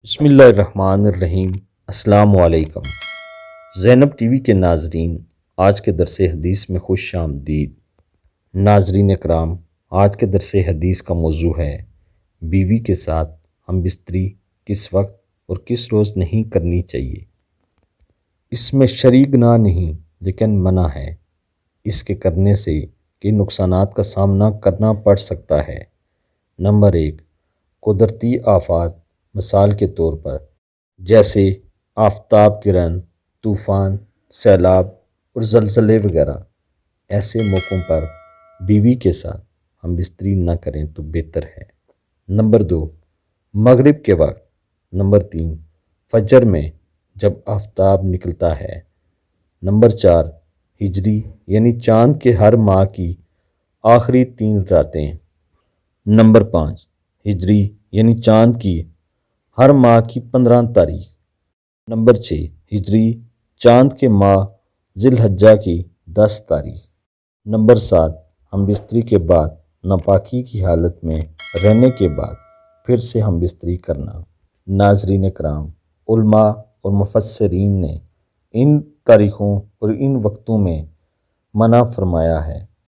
بسم اللہ الرحمن الرحیم۔ السلام علیکم زینب ٹی وی کے ناظرین، آج کے درس حدیث میں خوش آمدید۔ ناظرین اکرام، آج کے درس حدیث کا موضوع ہے بیوی کے ساتھ ہم بستری کس وقت اور کس روز نہیں کرنی چاہیے۔ اس میں شرعی گناہ نہیں لیکن منع ہے اس کے کرنے سے کہ نقصانات کا سامنا کرنا پڑ سکتا ہے۔ نمبر 1، قدرتی آفات، مثال کے طور پر جیسے آفتاب گرہن، طوفان، سیلاب اور زلزلے وغیرہ۔ ایسے موقعوں پر بیوی کے ساتھ ہم بستری نہ کریں تو بہتر ہے۔ نمبر 2، مغرب کے وقت۔ نمبر 3، فجر میں جب آفتاب نکلتا ہے۔ نمبر 4، ہجری یعنی چاند کے ہر ماہ کی آخری 3 راتیں۔ نمبر 5، ہجری یعنی چاند کی ہر ماہ کی 15 تاریخ۔ نمبر 6، ہجری چاند کے ماہ ذی الحجہ کی 10 تاریخ۔ نمبر 7، ہم بستری کے بعد ناپاکی کی حالت میں رہنے کے بعد پھر سے ہم بستری کرنا۔ ناظرین کرام، علماء اور مفسرین نے ان تاریخوں اور ان وقتوں میں منع فرمایا ہے